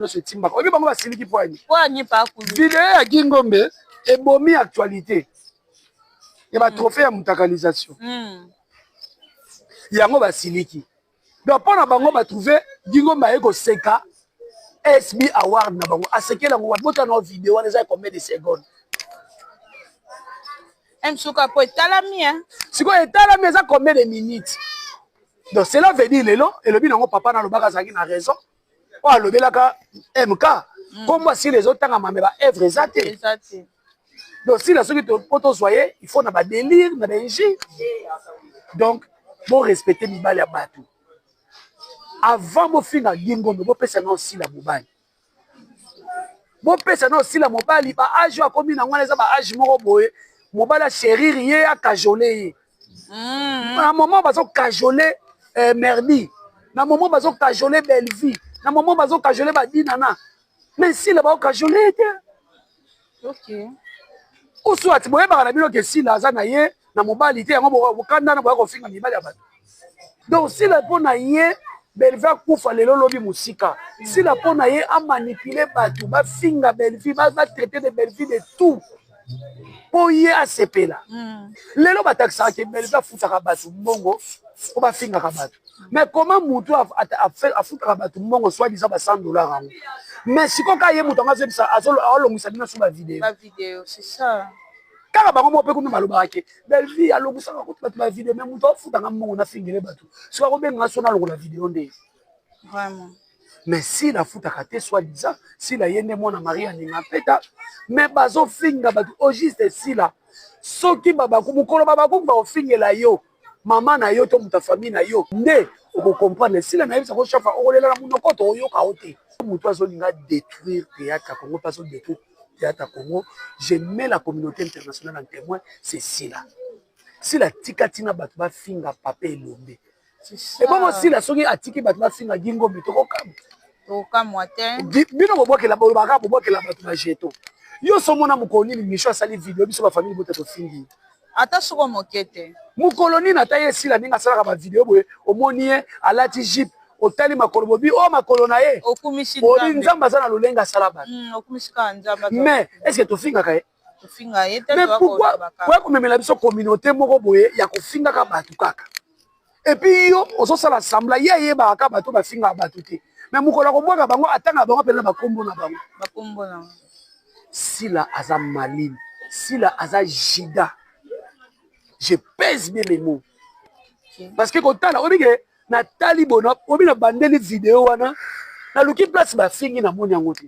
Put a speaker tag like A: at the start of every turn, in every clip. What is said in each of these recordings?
A: se timba. Obi bango basiliki poani.
B: Poani pa kulu.
A: Vidéo ya Gingombe ebomi actualité. Ya ba trophée ya mutakalisation. Yango basiliki. Donc pona bango ba trouver Gingombe ayeko seka SB Award na bango. Asekela ngo bota na vidéo wana za combien de secondes.
B: Msuka po etalami hein.
A: Siko etalami eza combien de minutes. Donc cela veut dire lelo elobi nango papa na lobaka zaki na raison. O alobelaka MK. Comme si les autres tanga mameba œuvre ezate. Donc si la soki to poto soyez, il faut na ba délire na ba inji. Donc bon respecter mibali ya batu. Avant mo finga Gingombe bo pesa na aussi la mobali. Bo pesa na aussi la mobali ba âge akomi na ngwana eza ba âge moko boye. Mobala chérir ye a cajolé. Na moment bazo cajolé Merdi. Na moment bazo cajolé Belleville. Na moment bazo cajolé Badinana. Mais si la ba cajolé
B: OK.
A: Ou soit boye ba na bino ke si la za na ye na mobali te yango bo kanda na boye ko finga mibali ya bato. Donc si la pona ye Belleville kufa lelo lobi musika. Si la pona ye a manipuler bato ba finga Belleville ba traiter de Belleville de tout. Po ye asepela. Lelo batakisa ke Belleville futaka bato mbongo o ba finga ka bato. Mais comment mutu a futaka bato mbongo soit disant ba $100 mais si ko ka ye mutu ngazo bisa azolongisa bino sur ba vidéo.
B: Ba vidéo, c'est ça.
A: Kaka bango mo pe ko maloba ke Belleville alongisa ka ko ba vidéo mais mutu futaka mbongo na fingele bato. So ko benga so na longola vidéo nde.
B: Vraiment.
A: Mais si la futaka te soit disant si la yende mona Maria ninga peta mais bazo finga bato au juste si la soki baba ku mukolo baba ku ba ofingela yo mama na yo to muta famille na yo nde ko comprendre si la na yebisa ko chafa o lela na munoko to yo ka ote mutu azo linga détruire théâtre Congo pas so détruire théâtre Congo. Je mets la communauté internationale en témoin, c'est si la tikatina bato ba finga papa elombe. Et bon si la soki atiki bato ba finga Gingombe to ko kam
B: to kam watin
A: bino bo boke la bato ba jeto. Yo somona mukoni ni misho asali vidéo biso ba famille bote to fingi.
B: Ata soko mokete.
A: Mukoloni na taye sila ninga sala ba vidéo boye omoni alati jeep otali makolo bobi o makolo na ye.
B: Okumisi
A: nzamba za na lolenga sala ba.
B: Okumisi ka nzamba.
A: Mais est-ce que to finga ka ye?
B: To finga ye te
A: to ko ba. Pourquoi ko memela biso communauté moko boye ya ko finga ka batu kaka. Et puis yo ozo sala sambla ye ba ka batu ba finga batu te. Mais mukola ko boka bango atanga bango pela ba kombo na bango.
B: Ba kombo na.
A: Sila aza maline, Sila aza jida. Je pèse bien mes mots. Parce que quand tala obike na tali bona obi na bandeli vidéo wana na luki place ba fingi na moni yango te.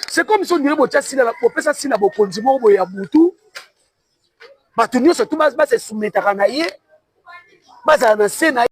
A: C'est comme si on dirait botia Sila la popesa Sila bo konzimo bo ya butu. Ba tunyo se tout bas se soumettre na ye. Baza na sena